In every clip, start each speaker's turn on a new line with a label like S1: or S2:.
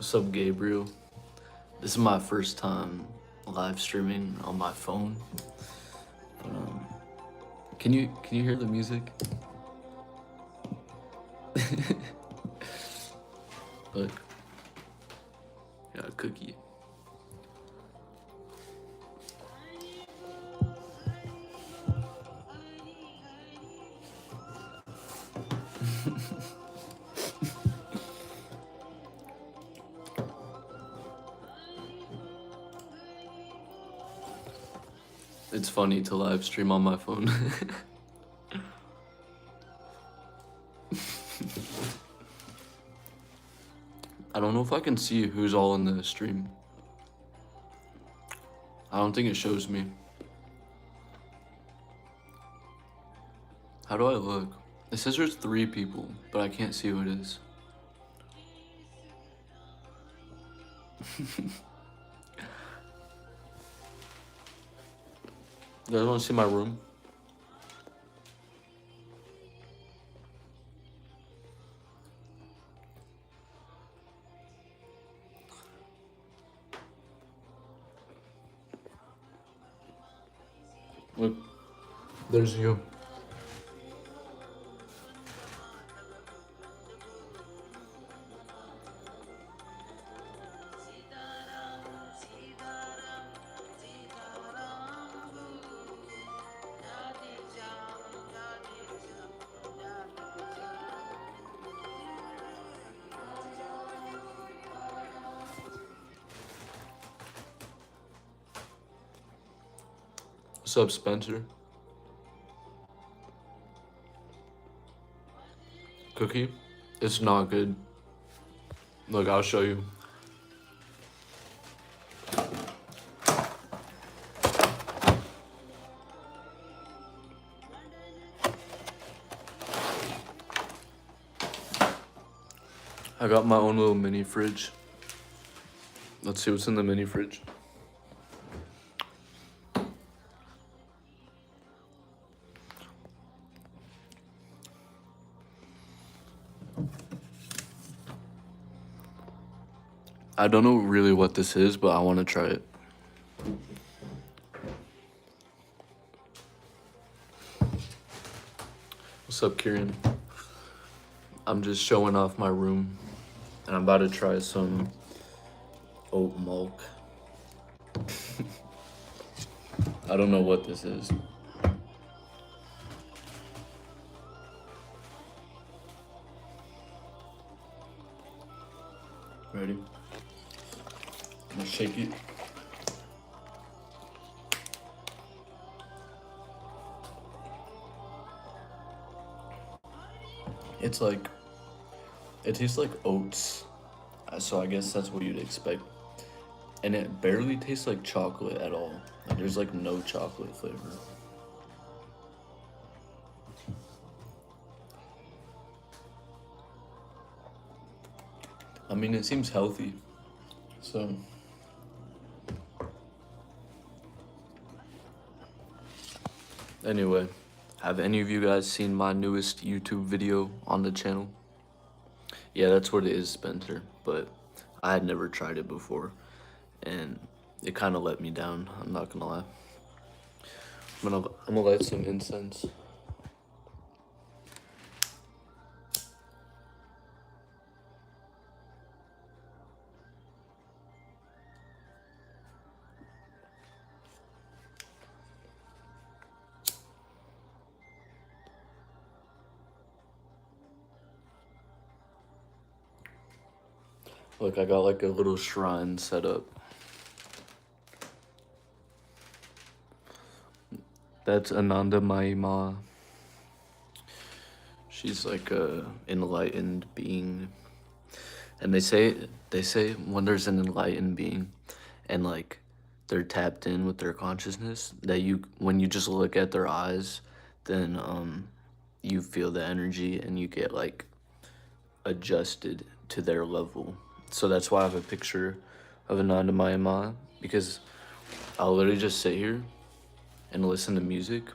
S1: What's up, Gabriel? This is my first time live streaming on my phone. But, can you hear the music? Look, got a cookie. It's funny to live stream on my phone. I don't know if I can see who's all in the stream. I don't think it shows me. How do I look? It says there's 3 people, but I can't see who it is. You guys want to see my room? Look, there's you. What's up, Spencer? Cookie? It's not good. Look, I'll show you. I got my own little mini fridge. Let's see what's in the mini fridge. I don't know really what this is, but I want to try it. What's up, Kieran? I'm just showing off my room, and I'm about to try some oat milk. I don't know what this is. Ready? I'm gonna shake it. It's like, it tastes like oats, so I guess that's what you'd expect. And it barely tastes like chocolate at all. Like, there's like no chocolate flavor. I mean, it seems healthy, so. Anyway, have any of you guys seen my newest YouTube video on the channel? Yeah, that's what it is, Spencer, but I had never tried it before, and it kind of let me down, I'm not gonna lie. I'm gonna light some incense. Look, I got like a little shrine set up. That's Ananda Mai Ma. She's like a enlightened being. And they say when there's an enlightened being and like they're tapped in with their consciousness, that when you just look at their eyes, then you feel the energy and you get like adjusted to their level. So that's why I have a picture of Ananda Mai Ma, because I'll literally just sit here and listen to music,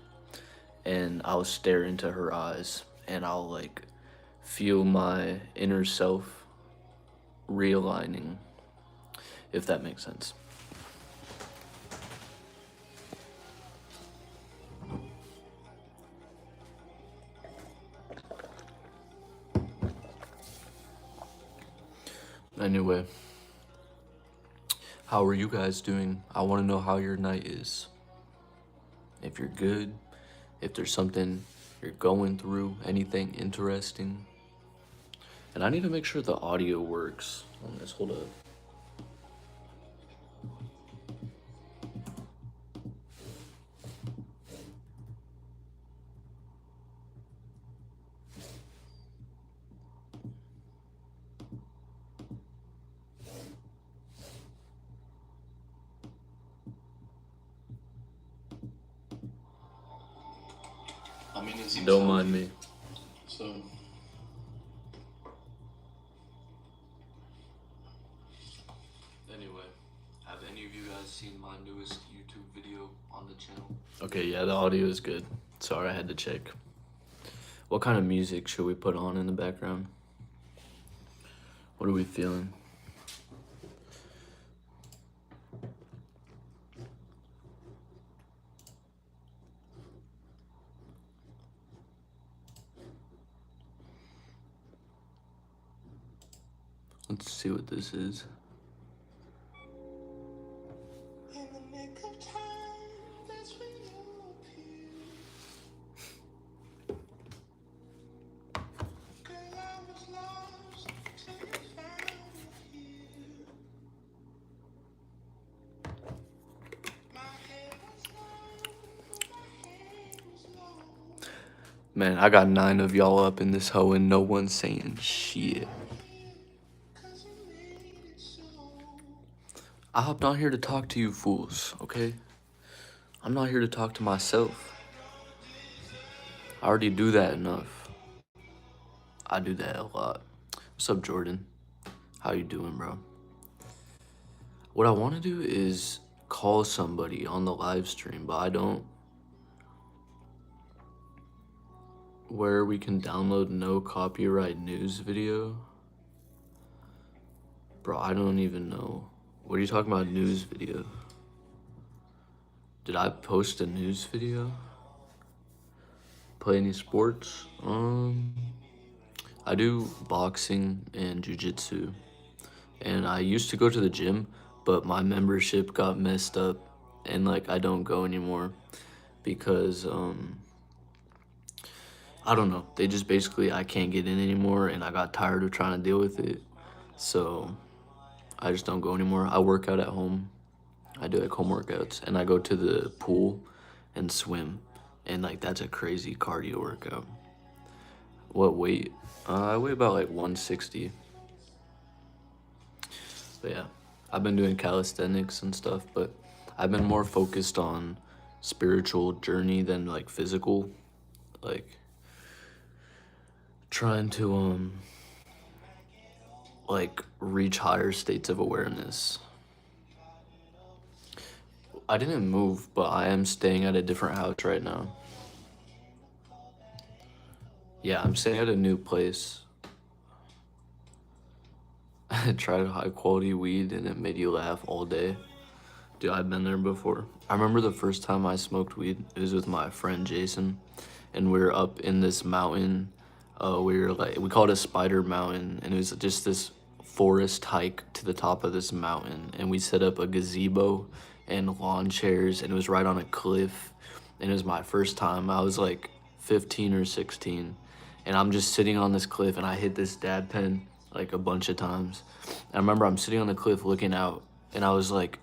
S1: and I'll stare into her eyes, and I'll like feel my inner self realigning if that makes sense. Anyway, how are you guys doing? I want to know how your night is. If you're good, if there's something you're going through, anything interesting. And I need to make sure the audio works on this. Hold up.
S2: I mean, it seems
S1: Don't mind me.
S2: so.
S1: Anyway, have any of you guys seen my newest YouTube video on the channel? Okay, yeah, the audio is good. Sorry, I had to check. What kind of music should we put on in the background? What are we feeling? Let's see what this is.
S2: In the nick of time, that's when you appear. Girl, I was lost till you found me here. My head was low, my head was low.
S1: Man, I got 9 of y'all up in this hoe and no one's saying shit.
S2: Cause you made it so.
S1: I hopped on here to talk to you fools, okay? I'm not here to talk to myself. I already do that enough. I do that a lot. What's up, Jordan? How you doing, bro? What I want to do is call somebody on the live stream, but I don't. Where we can download no copyright news video. Bro, I don't even know. What are you talking about, news video? Did I post a news video? Play any sports? I do boxing and jiu-jitsu. And I used to go to the gym, but my membership got messed up and like I don't go anymore because I don't know. They just basically I can't get in anymore and I got tired of trying to deal with it. So I just don't go anymore. I work out at home. I do like home workouts and I go to the pool and swim. And like that's a crazy cardio workout. What weight? I weigh about like 160. But yeah, I've been doing calisthenics and stuff, but I've been more focused on spiritual journey than like physical. Like trying to like reach higher states of awareness. I didn't move, but I am staying at a different house right now. Yeah, I'm staying at a new place. I tried high quality weed and it made you laugh all day. Dude, I've been there before. I remember the first time I smoked weed, it was with my friend Jason, and we were up in this mountain. We called it Spider Mountain, and it was just this forest hike to the top of this mountain, and we set up a gazebo and lawn chairs, and it was right on a cliff, and it was my first time. I was like 15 or 16, and I'm just sitting on this cliff, and I hit this dab pen like a bunch of times. I remember I'm sitting on the cliff looking out, and I was like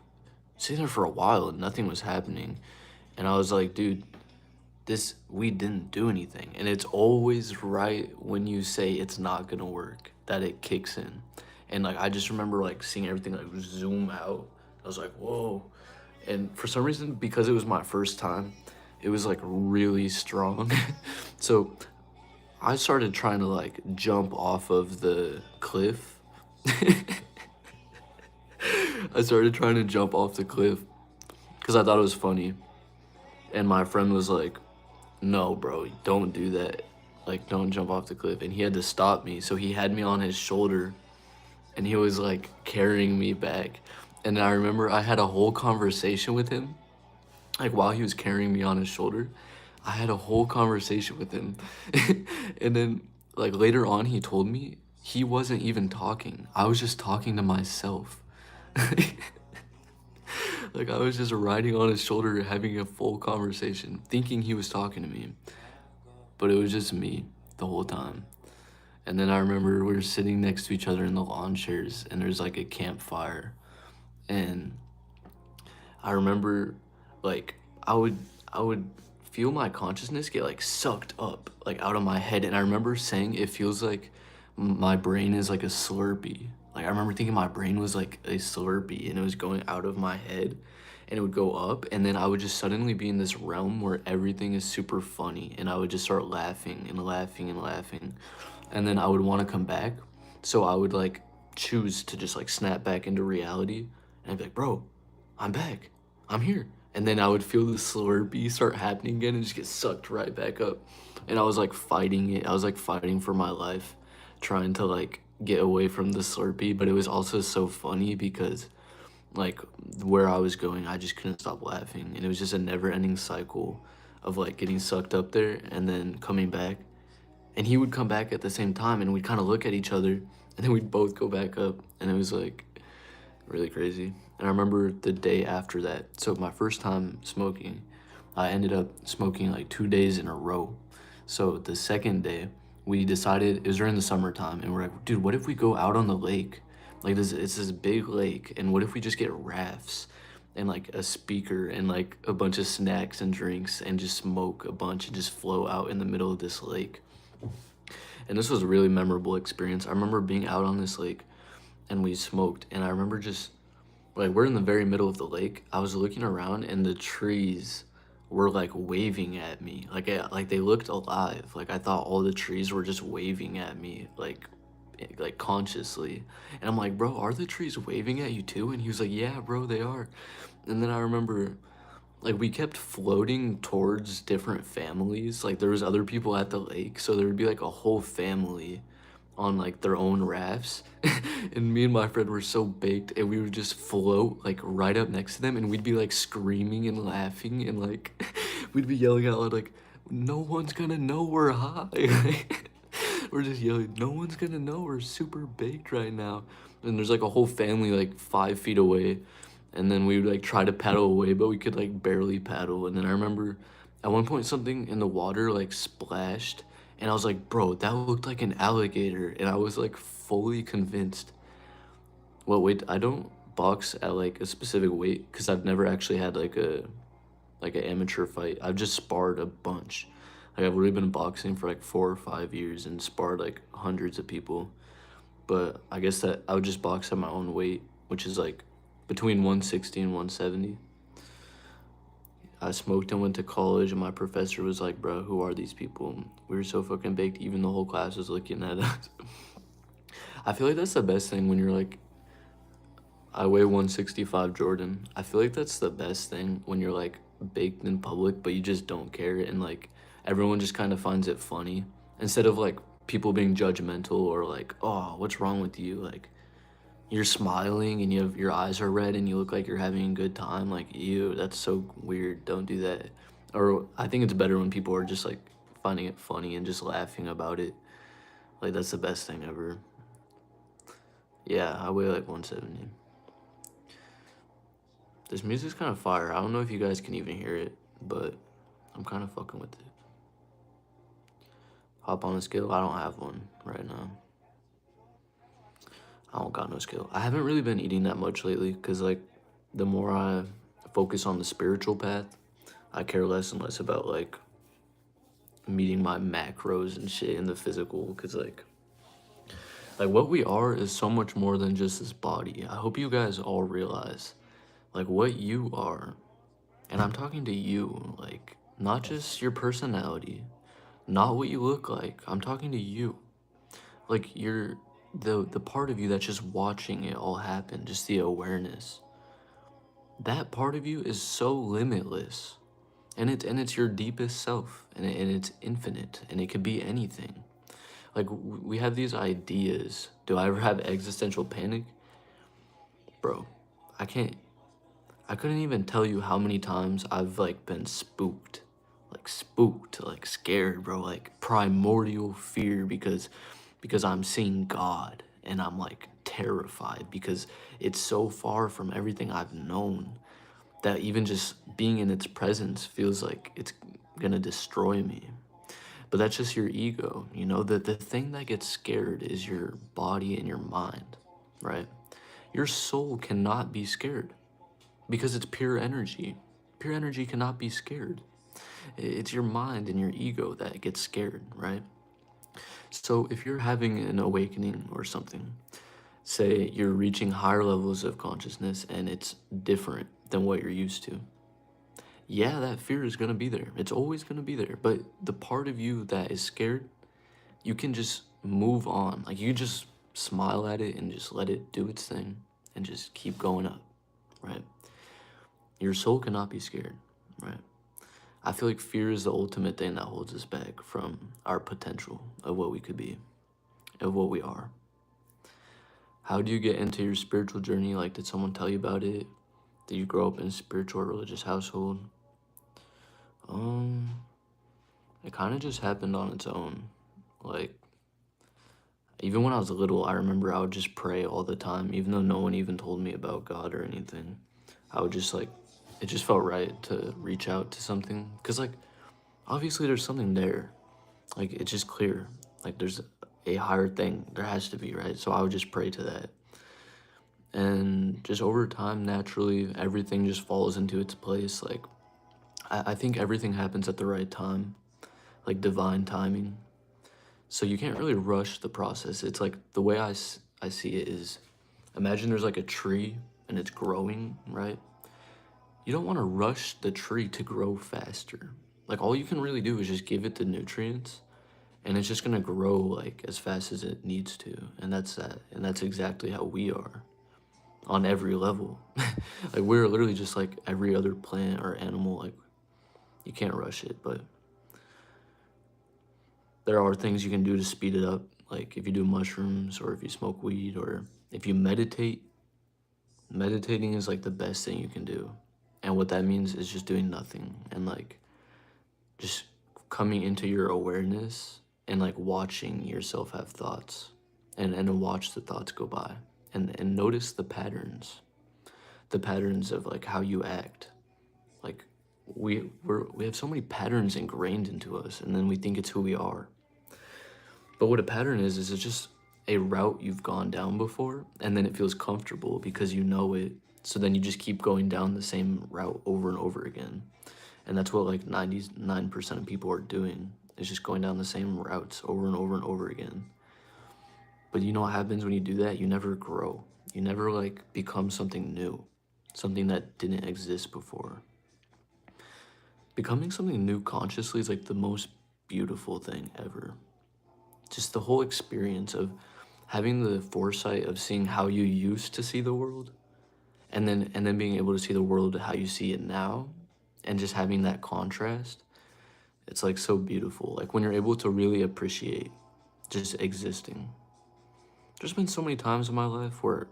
S1: sitting there for a while, and nothing was happening, and I was like, dude, this we didn't do anything. And it's always right when you say it's not gonna work that it kicks in. And like I just remember like seeing everything like zoom out. I was like, whoa. And for some reason, because it was my first time, it was like really strong. So I started trying to like jump off of the cliff. I started trying to jump off the cliff because I thought it was funny. And my friend was like, no, bro, don't do that. Like, don't jump off the cliff. And he had to stop me. So he had me on his shoulder and he was like carrying me back. And I remember I had a whole conversation with him, like while he was carrying me on his shoulder. I had a whole conversation with him. And then like later on he told me he wasn't even talking. I was just talking to myself. Like I was just riding on his shoulder having a full conversation, thinking he was talking to me, but it was just me the whole time. And then I remember we were sitting next to each other in the lawn chairs and there's like a campfire. And I remember like I would I would feel my consciousness get like sucked up like out of my head, and I remember saying it feels like my brain is like a Slurpee. Like I remember thinking my brain was like a Slurpee and it was going out of my head and it would go up, and then I would just suddenly be in this realm where everything is super funny and I would just start laughing and laughing and laughing. And then I would want to come back. So I would like choose to just like snap back into reality and I'd be like, bro, I'm back. I'm here. And then I would feel the Slurpee start happening again and just get sucked right back up. And I was like fighting it. I was like fighting for my life, trying to like get away from the Slurpee. But it was also so funny because like where I was going, I just couldn't stop laughing. And it was just a never ending cycle of like getting sucked up there and then coming back. And he would come back at the same time and we'd kind of look at each other and then we'd both go back up. And it was like really crazy. And I remember the day after that. So my first time smoking, I ended up smoking like 2 days in a row. So the second day, we decided it was during the summertime, and we're like, dude, what if we go out on the lake? Like this, it's this big lake, and what if we just get rafts and like a speaker and like a bunch of snacks and drinks and just smoke a bunch and just flow out in the middle of this lake? And this was a really memorable experience. I remember being out on this lake and we smoked, and I remember just like we're in the very middle of the lake. I was looking around and the trees were like waving at me. Like they looked alive. Like I thought all the trees were just waving at me like consciously. And I'm like, "Bro, are the trees waving at you too?" And he was like, "Yeah, bro, they are." And then I remember like we kept floating towards different families. Like there was other people at the lake, so there would be like a whole family on like their own rafts. And me and my friend were so baked and we would just float like right up next to them, and we'd be like screaming and laughing and like we'd be yelling out loud like, no one's gonna know we're high. We're just yelling, no one's gonna know we're super baked right now. And there's like a whole family like 5 feet away, and then we would like try to paddle away, but we could like barely paddle. And then I remember at one point something in the water like splashed, and I was like, bro, that looked like an alligator. And I was like fully convinced. Well, wait, I don't box at like a specific weight because I've never actually had like an amateur fight. I've just sparred a bunch. Like I've really been boxing for like 4 or 5 years and sparred like hundreds of people. But I guess that I would just box at my own weight, which is like between 160 and 170. I smoked and went to college, and my professor was like, bro, who are these people? We were so fucking baked, even the whole class was looking at us. I feel like that's the best thing when you're like, I weigh 165 Jordan. I feel like that's the best thing when you're like baked in public, but you just don't care, and like everyone just kind of finds it funny instead of like people being judgmental or like, oh, what's wrong with you? Like, you're smiling and your eyes are red and you look like you're having a good time. Like, ew, that's so weird. Don't do that. Or I think it's better when people are just like finding it funny and just laughing about it. Like that's the best thing ever. Yeah, I weigh like 170. This music's kind of fire. I don't know if you guys can even hear it, but I'm kind of fucking with it. Hop on a scale. I don't have one right now. I don't got no skill. I haven't really been eating that much lately because, like, the more I focus on the spiritual path, I care less and less about, like, meeting my macros and shit in the physical because, like, what we are is so much more than just this body. I hope you guys all realize, like, what you are. And I'm talking to you, like, not just your personality, not what you look like. I'm talking to you. Like, you're the part of you that's just watching it all happen, just the awareness. That part of you is so limitless, and it's your deepest self, and it's infinite, and it could be anything. Like we have these ideas. Do I ever have existential panic? Bro, I can't, I couldn't even tell you how many times I've like been spooked, like scared, bro, like primordial fear because I'm seeing God and I'm like terrified because it's so far from everything I've known that even just being in its presence feels like it's gonna destroy me. But that's just your ego, you know, that the thing that gets scared is your body and your mind, right? Your soul cannot be scared because it's pure energy. Pure energy cannot be scared. It's your mind and your ego that gets scared, right? So if you're having an awakening or something, say you're reaching higher levels of consciousness and it's different than what you're used to, yeah, that fear is going to be there. It's always going to be there. But the part of you that is scared, you can just move on. Like you just smile at it and just let it do its thing and just keep going up, right? Your soul cannot be scared, right? I feel like fear is the ultimate thing that holds us back from our potential of what we could be, of what we are. How do you get into your spiritual journey? Like, did someone tell you about it? Did you grow up in a spiritual or religious household? Um, it kind of just happened on its own. Like, even when I was little, I remember I would just pray all the time, even though no one even told me about God or anything. I would just like, it just felt right to reach out to something. Because, like, obviously there's something there. Like, it's just clear. Like, there's a higher thing. There has to be, right? So I would just pray to that. And just over time, naturally, everything just falls into its place. Like, I think everything happens at the right time, like divine timing. So you can't really rush the process. It's like the way I see it is, imagine there's like a tree and it's growing, right? You don't want to rush the tree to grow faster. Like all you can really do is just give it the nutrients and it's just going to grow like as fast as it needs to. And that's that. And that's exactly how we are on every level. Like we're literally just like every other plant or animal. Like you can't rush it, but there are things you can do to speed it up. Like if you do mushrooms or if you smoke weed or if you meditate, meditating is like the best thing you can do. And what that means is just doing nothing and like just coming into your awareness and like watching yourself have thoughts and watch the thoughts go by and notice the patterns of like how you act. Like we have so many patterns ingrained into us and then we think it's who we are. But what a pattern is it's just a route you've gone down before, and then it feels comfortable because you know it. So then you just keep going down the same route over and over again. And that's what like 99% of people are doing, is just going down the same routes over and over and over again. But you know what happens when you do that? You never grow. You never like become something new, something that didn't exist before. Becoming something new consciously is like the most beautiful thing ever. Just the whole experience of having the foresight of seeing how you used to see the world and then being able to see the world how you see it now and just having that contrast, it's like so beautiful. Like when you're able to really appreciate just existing. There's been so many times in my life where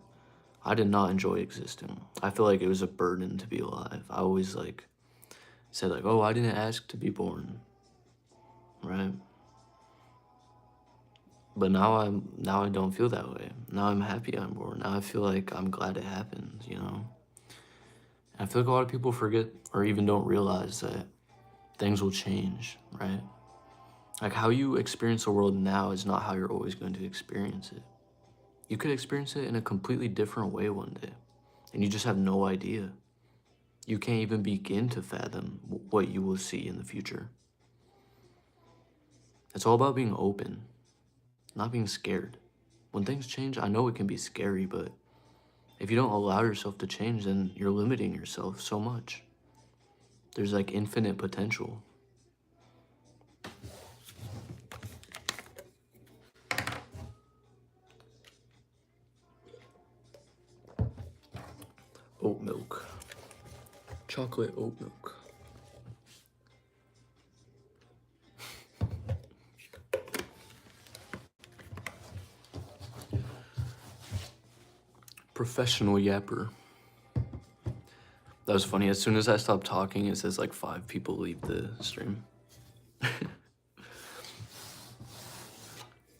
S1: I did not enjoy existing. I feel like it was a burden to be alive. I always like said like, oh, I didn't ask to be born, right? But now I don't feel that way. Now I'm happy I'm born. Now I feel like I'm glad it happened, you know? And I feel like a lot of people forget or even don't realize that things will change, right? Like how you experience the world now is not how you're always going to experience it. You could experience it in a completely different way one day, and you just have no idea. You can't even begin to fathom what you will see in the future. It's all about being open, not being scared. When things change, I know it can be scary, but if you don't allow yourself to change, then you're limiting yourself so much. There's like infinite potential. Oat milk. Chocolate oat milk. Professional yapper. That was funny. As soon as I stopped talking, it says like 5 people leave the stream.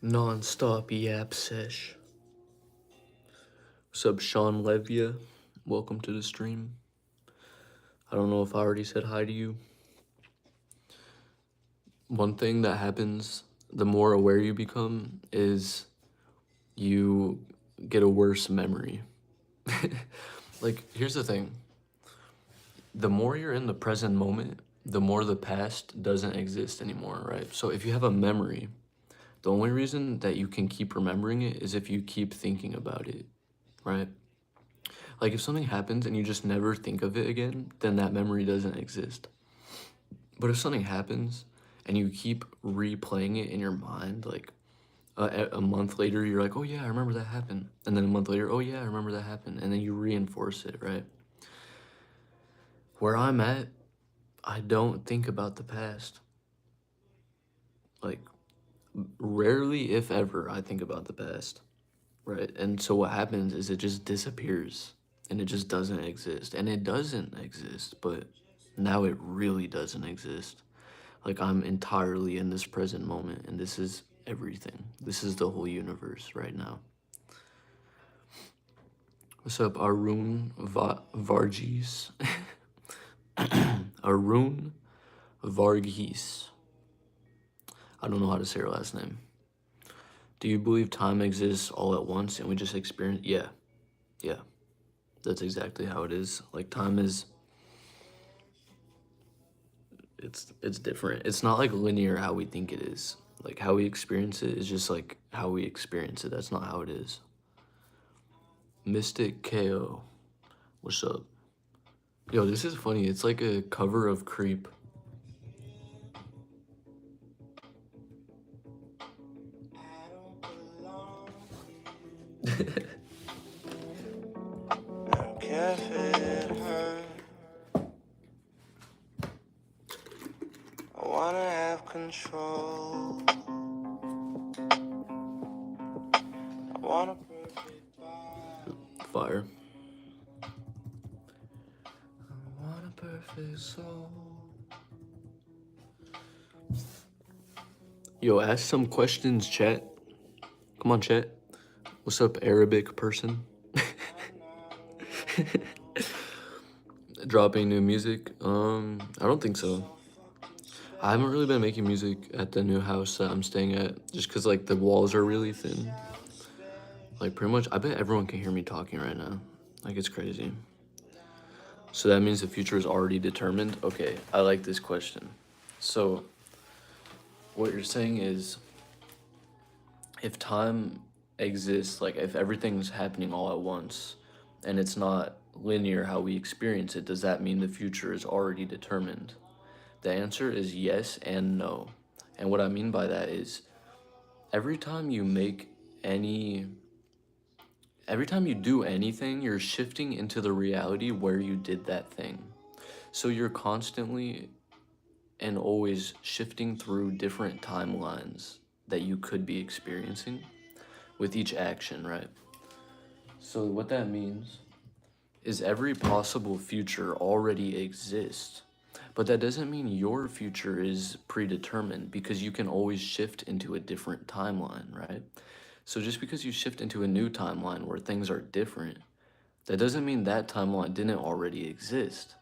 S1: Non-stop yap sesh. What's up, Sean Levia? Welcome to the stream. I don't know if I already said hi to you. One thing that happens the more aware you become is you get a worse memory. Like, here's the thing. The more you're in the present moment, the more the past doesn't exist anymore, right? So if you have a memory, the only reason that you can keep remembering it is if you keep thinking about it, right? Like if something happens and you just never think of it again, then that memory doesn't exist. But if something happens and you keep replaying it in your mind, like a month later, you're like, oh yeah, I remember that happened. And then a month later, oh yeah, I remember that happened. And then you reinforce it, right? Where I'm at, I don't think about the past. Like, rarely, if ever, I think about the past, right? And so what happens is it just disappears and it just doesn't exist. And it doesn't exist, but now it really doesn't exist. Like, I'm entirely in this present moment, and this is everything. This is the whole universe right now. What's up, Arun Varghese? Arun Varghese. I don't know how to say her last name. Do you believe time exists all at once and we just experience? Yeah. That's exactly how it is. Like, time is, it's different. It's not like linear how we think it is. Like, how we experience it is just like how we experience it. That's not how it is. Mystic KO. What's up? Yo, this is funny. It's like a cover of Creep.
S2: I don't belong to you. I don't care if it hurts. I wanna have control. I want a perfect body.
S1: Fire. I want a perfect soul. Yo, ask some questions, chat. Come on, chat. What's up, Arabic person? Dropping new music? I don't think so. I haven't really been making music at the new house that I'm staying at, just because, like, the walls are really thin. Like, pretty much, I bet everyone can hear me talking right now. Like, it's crazy. So that means the future is already determined? Okay, I like this question. So, what you're saying is, if time exists, like, if everything's happening all at once, and it's not linear how we experience it, does that mean the future is already determined? The answer is yes and no. And what I mean by that is, every time you do anything, you're shifting into the reality where you did that thing. So you're constantly and always shifting through different timelines that you could be experiencing with each action, right? So what that means is every possible future already exists. But that doesn't mean your future is predetermined, because you can always shift into a different timeline, right? So just because you shift into a new timeline where things are different, that doesn't mean that timeline didn't already exist.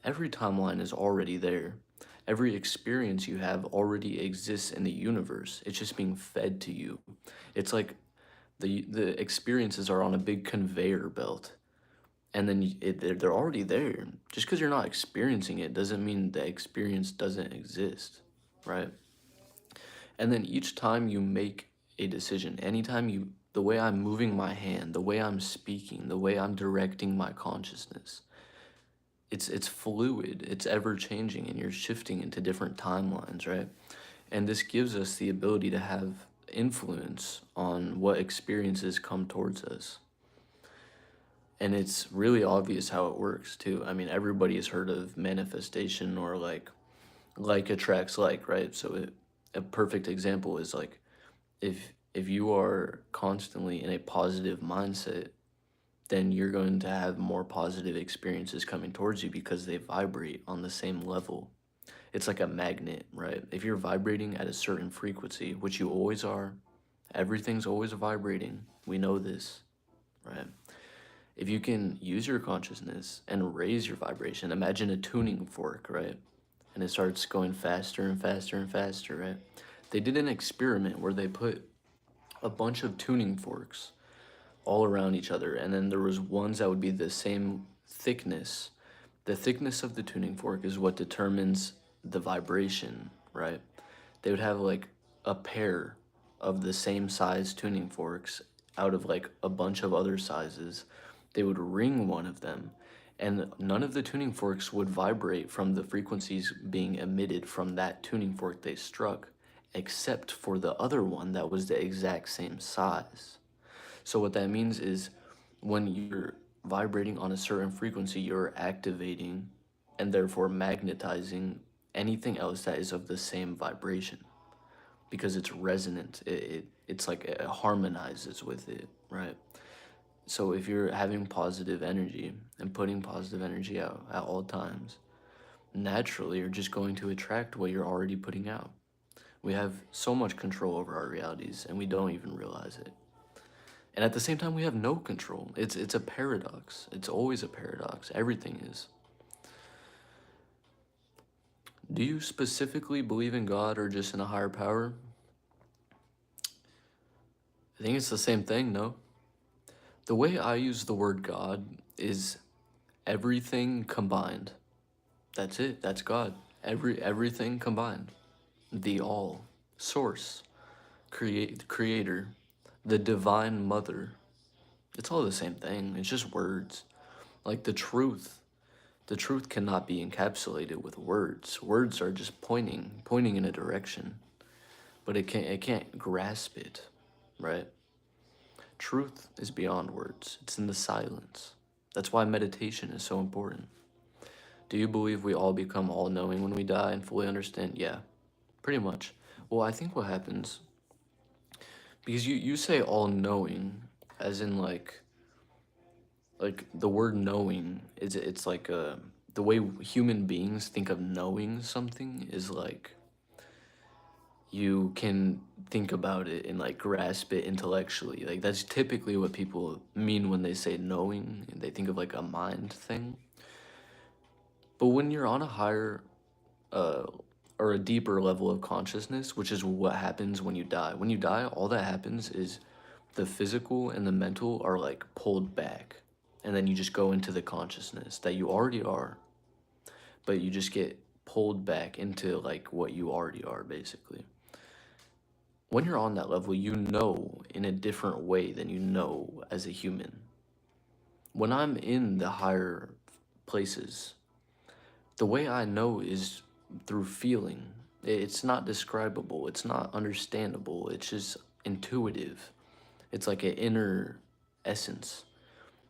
S1: Every timeline is already there. Every experience you have already exists in the universe. It's just being fed to you. It's like the experiences are on a big conveyor belt, and then they're already there. Just because you're not experiencing it doesn't mean the experience doesn't exist, right? And then each time you make a decision, the way I'm moving my hand, the way I'm speaking, the way I'm directing my consciousness, it's fluid, it's ever changing, and you're shifting into different timelines, right? And this gives us the ability to have influence on what experiences come towards us. And it's really obvious how it works too. I mean, everybody has heard of manifestation, or like attracts like, right? So a perfect example is like, if you are constantly in a positive mindset, then you're going to have more positive experiences coming towards you because they vibrate on the same level. It's like a magnet, right? If you're vibrating at a certain frequency, which you always are, everything's always vibrating. We know this, right? If you can use your consciousness and raise your vibration, imagine a tuning fork, right? And it starts going faster and faster and faster, right? They did an experiment where they put a bunch of tuning forks all around each other, and then there was ones that would be the same thickness. The thickness of the tuning fork is what determines the vibration, right? They would have like a pair of the same size tuning forks out of like a bunch of other sizes. They would ring one of them, and none of the tuning forks would vibrate from the frequencies being emitted from that tuning fork they struck, except for the other one that was the exact same size. So what that means is when you're vibrating on a certain frequency, you're activating and therefore magnetizing anything else that is of the same vibration because it's resonant. It's like it harmonizes with it, right? So if you're having positive energy and putting positive energy out at all times, naturally you're just going to attract what you're already putting out. We have so much control over our realities and we don't even realize it. And at the same time, we have no control. It's a paradox. It's always a paradox. Everything is. Do you specifically believe in God or just in a higher power? I think it's the same thing, no? The way I use the word God is everything combined. That's it. That's God. Everything combined. The all, source, creator, the divine mother. It's all the same thing. It's just words. Like the truth. The truth cannot be encapsulated with words. Words are just pointing in a direction, but it can't grasp it, right? Truth is beyond words. It's in the silence. That's why meditation is so important. Do you believe we all become all-knowing when we die and fully understand? Yeah, pretty much. Well, I think what happens, because you say all-knowing as in like the word knowing is it's like the way human beings think of knowing something is like you can think about it and like grasp it intellectually. Like that's typically what people mean when they say knowing. They think of like a mind thing. But when you're on a higher uh or a deeper level of consciousness, which is what happens when you die. When you die, all that happens is the physical and the mental are like pulled back. And then you just go into the consciousness that you already are, but you just get pulled back into like what you already are, basically. When you're on that level, you know in a different way than you know as a human. When I'm in the higher places, the way I know is through feeling. It's not describable, it's not understandable, it's just intuitive. It's like an inner essence.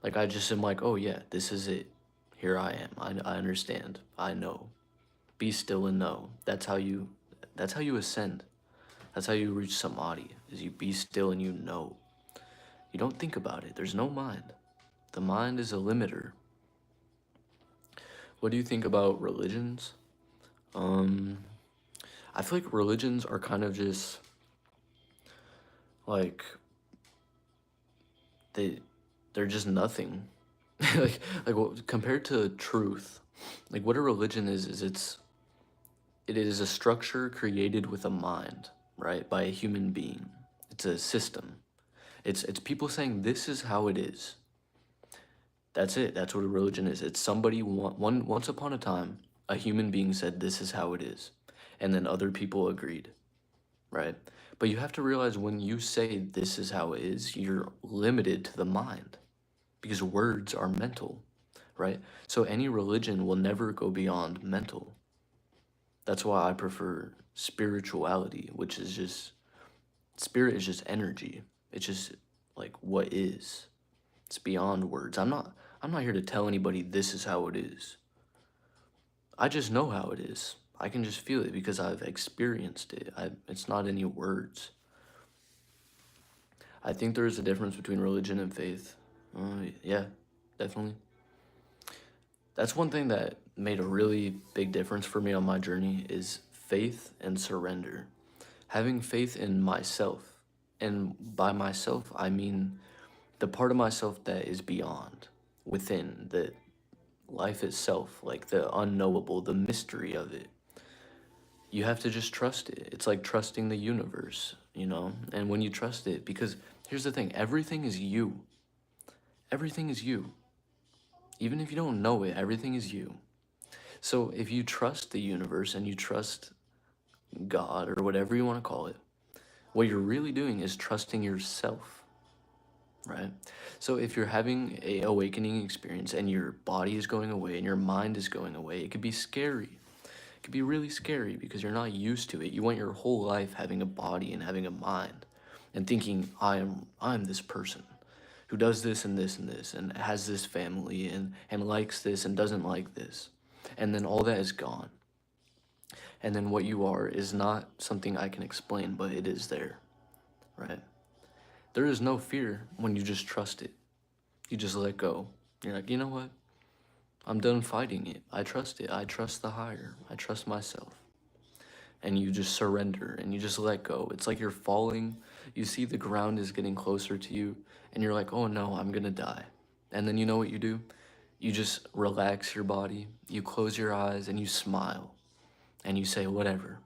S1: Like I just am like, oh yeah, this is it. Here I am. I understand. I know. Be still and know. That's how you ascend. That's how you reach samadhi. Is you be still and you know. You don't think about it. There's no mind. The mind is a limiter. What do you think about religions? Um I feel like religions are kind of just like they they're just nothing. like well, compared to truth, like what a religion is it is a structure created with a mind, right, by a human being. It's a system. It's people saying this is how it is. That's it. That's what a religion is. It's somebody once upon a time, a human being said this is how it is, and then other people agreed, right? But you have to realize when you say this is how it is, you're limited to the mind because words are mental, right? So any religion will never go beyond mental. That's why I prefer spirituality, which is just spirit is just energy. It's just like what is. It's beyond words. I'm not here to tell anybody this is how it is. I just know how it is. I can just feel it because I've experienced it. It's not any words. I think there is a difference between religion and faith. Yeah, definitely. That's one thing that made a really big difference for me on my journey is faith and surrender. Having faith in myself. And by myself, I mean the part of myself that is beyond, within the life itself, like the unknowable, the mystery of it. You have to just trust it. It's like trusting the universe, you know? And when you trust it, because here's the thing, everything is you. Everything is you. Even if you don't know it, everything is you. So if you trust the universe and you trust God or whatever you want to call it, what you're really doing is trusting yourself, right? So if you're having a awakening experience and your body is going away and your mind is going away, it could be scary. It could be really scary because you're not used to it. You went your whole life having a body and having a mind and thinking I'm this person who does this and this and this and has this family and likes this and doesn't like this. And then all that is gone. And then what you are is not something I can explain, but it is there, right? There is no fear when you just trust it. You just let go. You're like, you know what? I'm done fighting it. I trust it. I trust the higher. I trust myself. And you just surrender and you just let go. It's like you're falling. You see the ground is getting closer to you, and you're like, oh no, I'm gonna die. And then you know what you do? You just relax your body, you close your eyes, and you smile. And you say, whatever.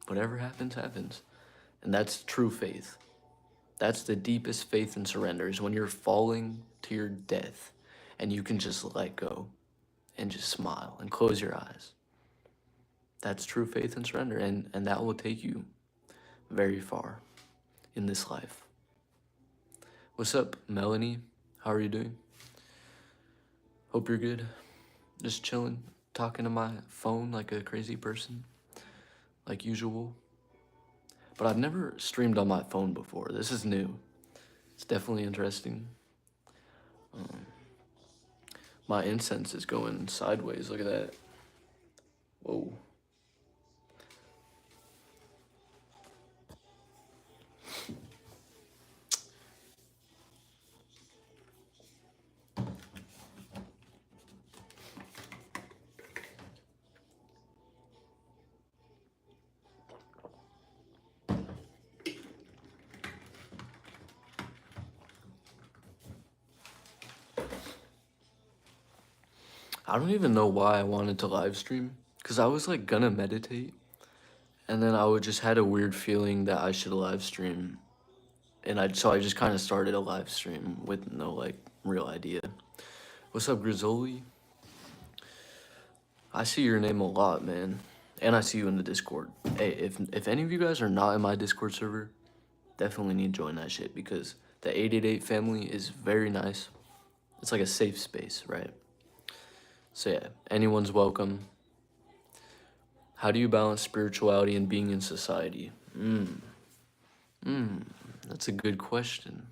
S1: Whatever happens, happens. And that's true faith. That's the deepest faith and surrender, is when you're falling to your death and you can just let go and just smile and close your eyes. That's true faith and surrender, and that will take you very far in this life. What's up, Melanie? How are you doing? Hope you're good. Just chilling, talking to my phone like a crazy person, like usual. But I've never streamed on my phone before. This is new. It's definitely interesting. My incense is going sideways. Look at that. Whoa. I don't even know why I wanted to live stream. Because I was like gonna meditate. And then I would just had a weird feeling that I should live stream. And so I just kind of started a live stream with no like real idea. What's up, Grizzoli? I see your name a lot, man. And I see you in the Discord. Hey, if any of you guys are not in my Discord server, definitely need to join that shit because the 888 family is very nice. It's like a safe space, right? So yeah, anyone's welcome. How do you balance spirituality and being in society? That's a good question.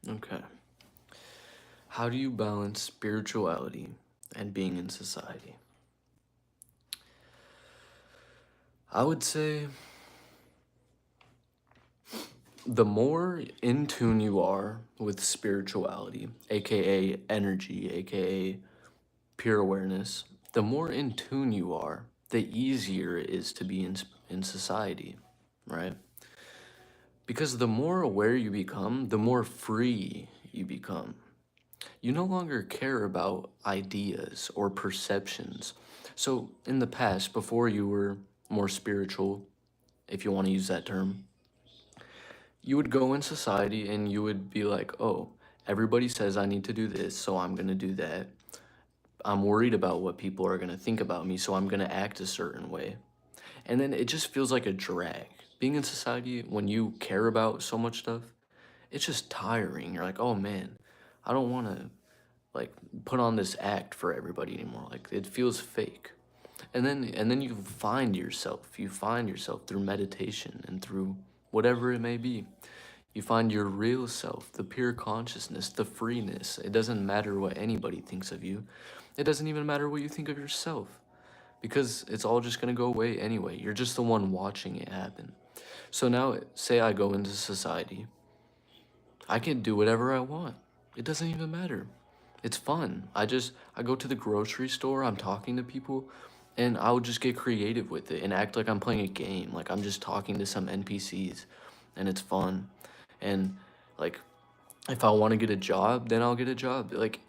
S1: Okay. How do you balance spirituality and being in society? I would say the more in tune you are with spirituality, aka energy, aka pure awareness, the more in tune you are, the easier it is to be in society, right? Because the more aware you become, the more free you become. You no longer care about ideas or perceptions. So, in the past, before you were more spiritual, if you want to use that term, you would go in society and you would be like, oh, everybody says I need to do this, so I'm going to do that. I'm worried about what people are going to think about me, so I'm going to act a certain way. And then it just feels like a drag. Being in society, when you care about so much stuff, it's just tiring. You're like, oh man, I don't want to like put on this act for everybody anymore. Like it feels fake. And then you find yourself. You find yourself through meditation and through whatever it may be. You find your real self, the pure consciousness, the freeness. It doesn't matter what anybody thinks of you. It doesn't even matter what you think of yourself because it's all just going to go away anyway. You're just the one watching it happen. So now, say I go into society, I can do whatever I want. It doesn't even matter. It's fun. I go to the grocery store, I'm talking to people, and I'll just get creative with it and act like I'm playing a game, like I'm just talking to some NPCs, and it's fun. And like if I want to get a job, then I'll get a job. Like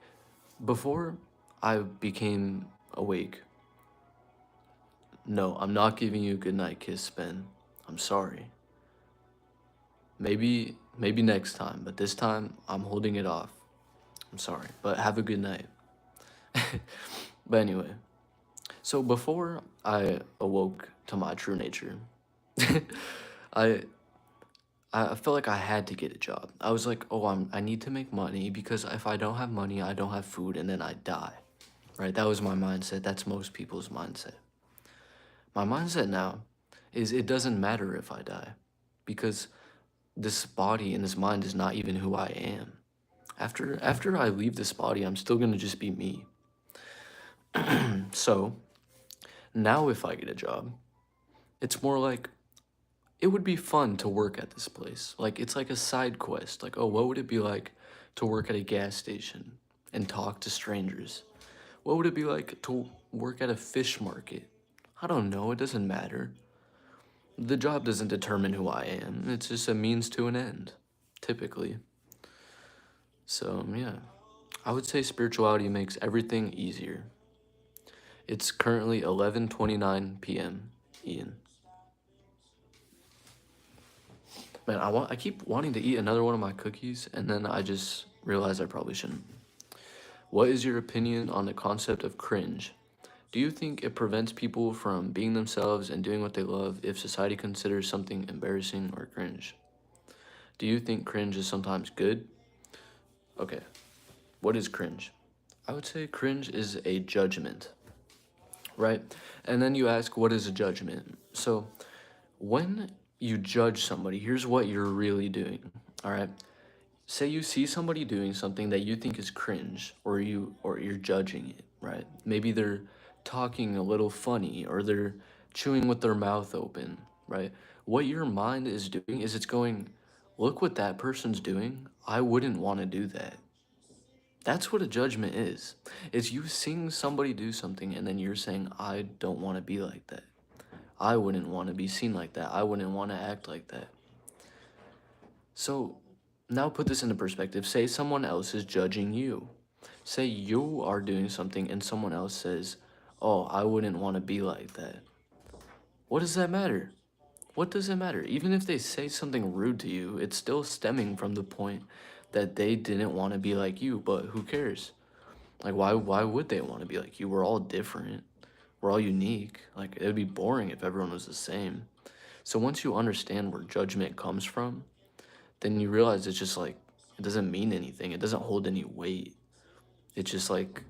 S1: before I became awake. No, I'm not giving you a good night kiss, Ben. I'm sorry. Maybe next time, but this time I'm holding it off. I'm sorry, but have a good night. But anyway, so before I awoke to my true nature, I I felt like I had to get a job. I was like, oh, I need to make money because if I don't have money, I don't have food, and then I die. Right? That was my mindset. That's most people's mindset. My mindset now is it doesn't matter if I die because this body and this mind is not even who I am. After I leave this body, I'm still gonna just be me. So now if I get a job, it's more like it would be fun to work at this place. Like it's like a side quest. Like, oh, what would it be like to work at a gas station and talk to strangers? What would it be like to work at a fish market? I don't know, it doesn't matter. The job doesn't determine who I am. It's just a means to an end, typically. So, yeah. I would say spirituality makes everything easier. It's currently 11:29 p.m. Ian. Man, I keep wanting to eat another one of my cookies and then I just realize I probably shouldn't. What is your opinion on the concept of cringe? Do you think it prevents people from being themselves and doing what they love if society considers something embarrassing or cringe? Do you think cringe is sometimes good? Okay, what is cringe? I would say cringe is a judgment, right? And then you ask, what is a judgment? So when you judge somebody, here's what you're really doing, all right? Say you see somebody doing something that you think is cringe or you're judging it, right? Maybe they're talking a little funny or they're chewing with their mouth open, right? What your mind is doing is it's going, look what that person's doing. I wouldn't want to do that. That's what a judgment is. It's you seeing somebody do something and then you're saying, I don't want to be like that. I wouldn't want to be seen like that. I wouldn't want to act like that. So now put this into perspective. Say someone else is judging you. Say you are doing something and someone else says, oh, I wouldn't want to be like that. What does that matter? What does it matter? Even if they say something rude to you, it's still stemming from the point that they didn't want to be like you, but who cares? Like why would they want to be like you? We're all different. We're all unique. Like it would be boring if everyone was the same. So once you understand where judgment comes from, then you realize it's just like it doesn't mean anything. It doesn't hold any weight. It's just like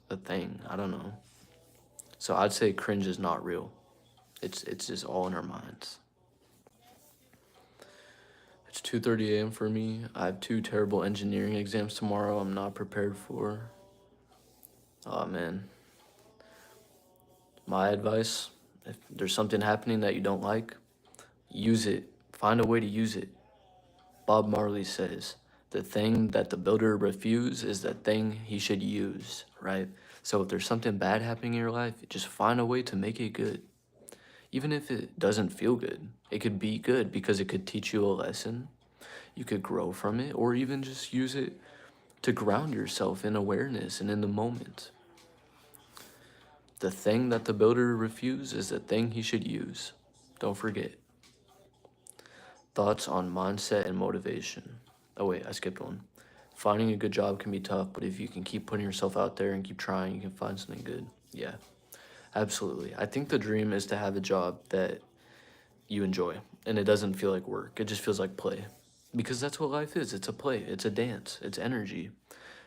S1: a thing. I don't know. So I'd say cringe is not real. It's just all in our minds. It's 2:30 a.m. for me. I have two terrible engineering exams tomorrow. I'm not prepared for. Oh man. My advice, if there's something happening that you don't like, use it. Find a way to use it. Bob Marley says, the thing that the builder refused is the thing he should use, right? So if there's something bad happening in your life, just find a way to make it good. Even if it doesn't feel good, it could be good because it could teach you a lesson. You could grow from it, or even just use it to ground yourself in awareness and in the moment. The thing that the builder refused is the thing he should use. Don't forget. Thoughts on mindset and motivation. Oh, wait, I skipped one. Finding a good job can be tough, but if you can keep putting yourself out there and keep trying, you can find something good. Yeah, absolutely. I think the dream is to have a job that you enjoy and it doesn't feel like work, it just feels like play. Because that's what life is, it's a play, it's a dance, it's energy.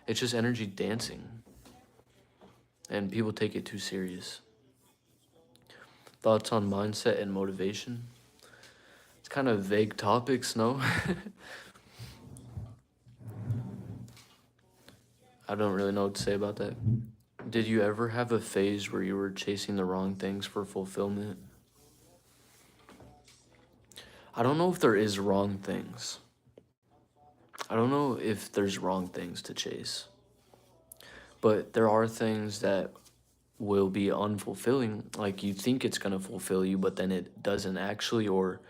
S1: It's just energy dancing. And people take it too serious. Thoughts on mindset and motivation? It's kind of vague topics, no? I don't really know what to say about that. Did you ever have a phase where you were chasing the wrong things for fulfillment? I don't know if there is wrong things. I don't know if there's wrong things to chase, but there are things that will be unfulfilling. Like you think it's going to fulfill you, but then it doesn't actually, or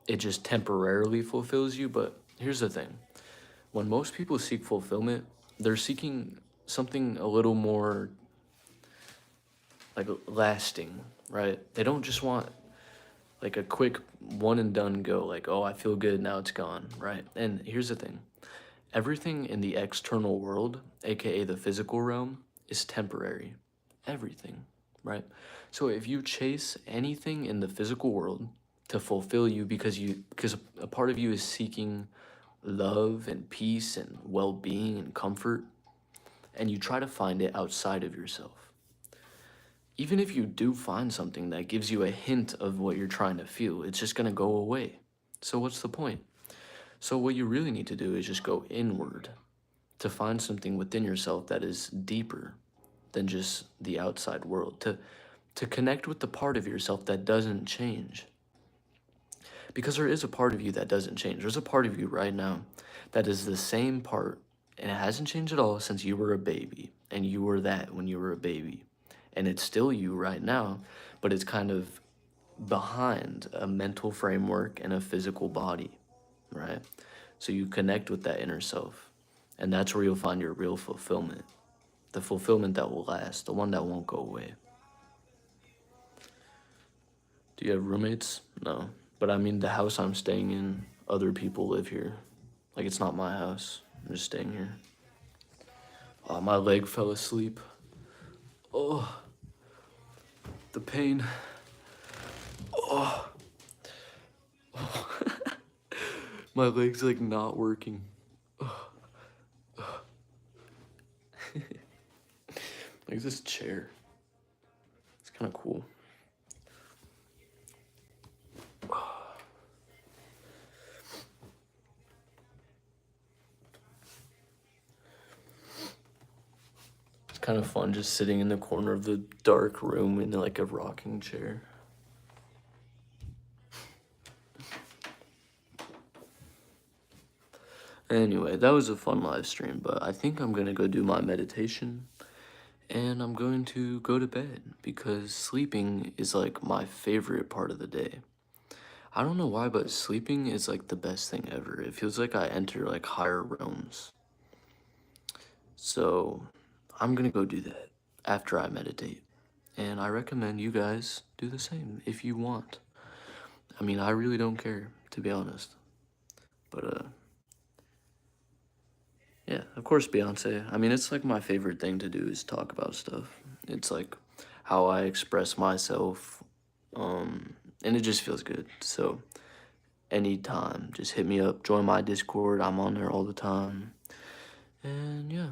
S1: it just temporarily fulfills you. But here's the thing, when most people seek fulfillment, they're seeking something a little more like lasting, right? They don't just want like a quick one and done go, like, oh, I feel good, now it's gone, right? And here's the thing, everything in the external world, aka the physical realm, is temporary. Everything, right? So if you chase anything in the physical world to fulfill you because a part of you is seeking love and peace and well-being and comfort, and you try to find it outside of yourself, even if you do find something that gives you a hint of what you're trying to feel, it's just going to go away. So what's the point? So what you really need to do is just go inward to find something within yourself that is deeper than just the outside world, to connect with the part of yourself that doesn't change. Because there is a part of you that doesn't change. There's a part of you right now that is the same part, and it hasn't changed at all since you were a baby, and you were that when you were a baby. And it's still you right now, but it's kind of behind a mental framework and a physical body, right? So you connect with that inner self, and that's where you'll find your real fulfillment, the fulfillment that will last, the one that won't go away. Do you have roommates? No. But I mean, the house I'm staying in, other people live here. Like, it's not my house. I'm just staying here. Oh, my leg fell asleep. Oh, the pain. Oh, my leg's like not working. Like this chair. It's kind of cool. It's kind of fun just sitting in the corner of the dark room in like a rocking chair. Anyway, that was a fun live stream, but I think I'm gonna go do my meditation and I'm going to go to bed because sleeping is like my favorite part of the day. I don't know why, but sleeping is like the best thing ever. It feels like I enter like higher realms. So I'm gonna go do that after I meditate. And I recommend you guys do the same if you want. I mean, I really don't care, to be honest. But yeah, of course, Beyonce. I mean, it's like my favorite thing to do is talk about stuff. It's like how I express myself, and it just feels good. So, anytime, just hit me up, join my Discord. I'm on there all the time. And yeah,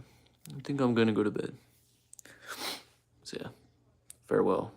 S1: I think I'm gonna go to bed. So, yeah, farewell.